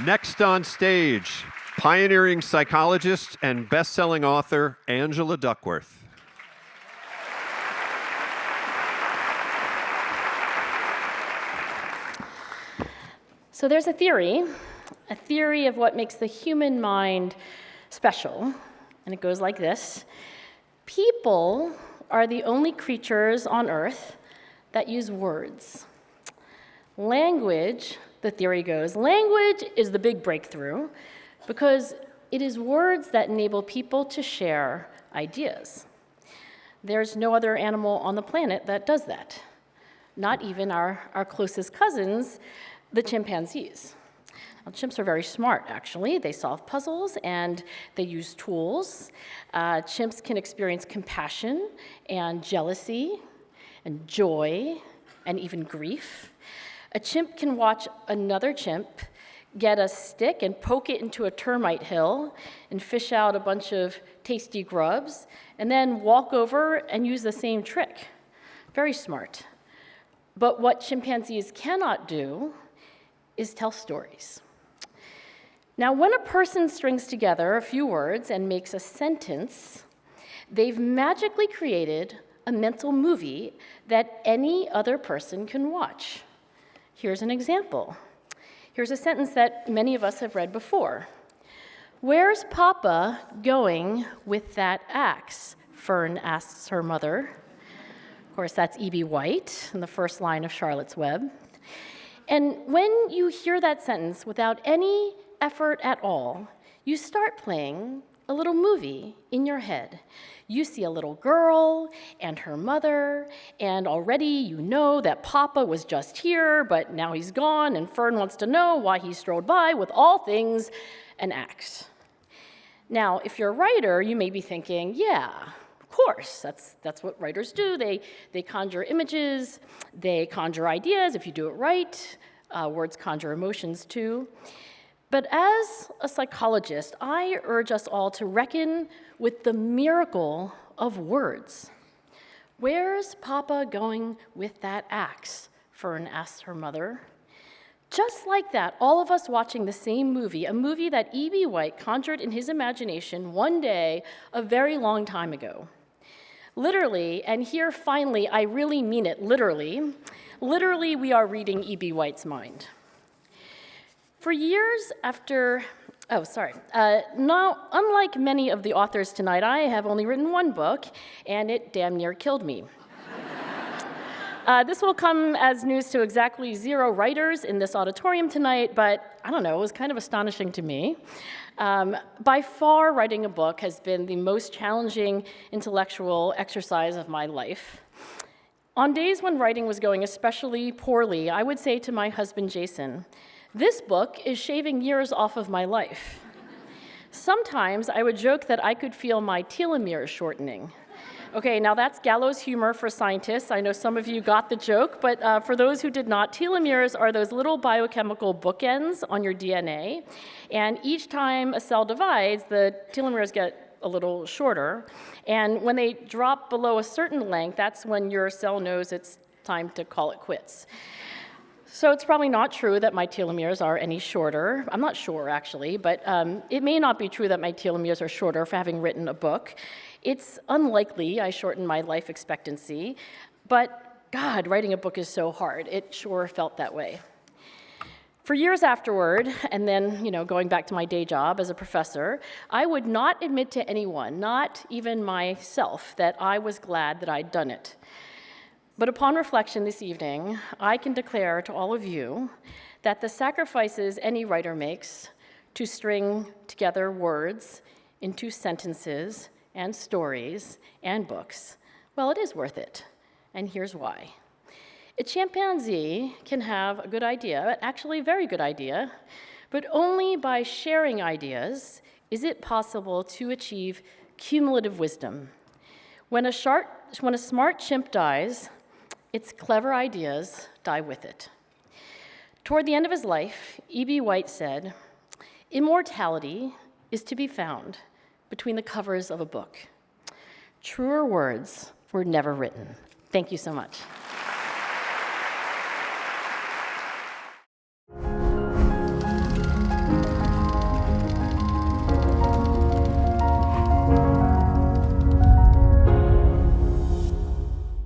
Next on stage, pioneering psychologist and best-selling author Angela Duckworth. So there's a theory of what makes the human mind special, and it goes like this. People are the only creatures on Earth that use words. Language, the theory goes, language is the big breakthrough because it is words that enable people to share ideas. There's no other animal on the planet that does that, not even our closest cousins, the chimpanzees. Now, chimps are very smart, actually. They solve puzzles and they use tools. Chimps can experience compassion and jealousy and joy and even grief. A chimp can watch another chimp get a stick and poke it into a termite hill and fish out a bunch of tasty grubs, and then walk over and use the same trick. Very smart. But what chimpanzees cannot do is tell stories. Now, when a person strings together a few words and makes a sentence, they've magically created a mental movie that any other person can watch. Here's an example. Here's a sentence that many of us have read before. "Where's Papa going with that axe?" Fern asks her mother. Of course, that's E.B. White in the first line of Charlotte's Web. And when you hear that sentence without any effort at all, you start playing a little movie in your head. You see a little girl and her mother, and already you know that Papa was just here, but now he's gone, and Fern wants to know why he strolled by with all things an axe. Now, if you're a writer, you may be thinking, yeah, of course, that's what writers do. They conjure images, they conjure ideas. If you do it right, words conjure emotions too. But as a psychologist, I urge us all to reckon with the miracle of words. "Where's Papa going with that axe?" Fern asks her mother. Just like that, all of us watching the same movie, a movie that E.B. White conjured in his imagination one day a very long time ago. Literally, and here finally, I really mean it literally, we are reading E.B. White's mind. For years after, unlike many of the authors tonight, I have only written one book, and it damn near killed me. This will come as news to exactly 0 writers in this auditorium tonight, but I don't know, it was kind of astonishing to me. By far, writing a book has been the most challenging intellectual exercise of my life. On days when writing was going especially poorly, I would say to my husband, Jason, "This book is shaving years off of my life." Sometimes I would joke that I could feel my telomeres shortening. Okay, now that's gallows humor for scientists. I know some of you got the joke, but for those who did not, telomeres are those little biochemical bookends on your DNA. And each time a cell divides, the telomeres get a little shorter. And when they drop below a certain length, that's when your cell knows it's time to call it quits. So it's probably not true that my telomeres are any shorter. I'm not sure, actually, but it may not be true that my telomeres are shorter for having written a book. It's unlikely I shortened my life expectancy, but God, writing a book is so hard. It sure felt that way. For years afterward, and then going back to my day job as a professor, I would not admit to anyone, not even myself, that I was glad that I'd done it. But upon reflection this evening, I can declare to all of you that the sacrifices any writer makes to string together words into sentences and stories and books, well, it is worth it. And here's why. A chimpanzee can have a good idea, actually a very good idea, but only by sharing ideas is it possible to achieve cumulative wisdom. When a smart chimp dies, its clever ideas die with it. Toward the end of his life, E.B. White said, "Immortality is to be found between the covers of a book. Truer words were never written." Thank you so much.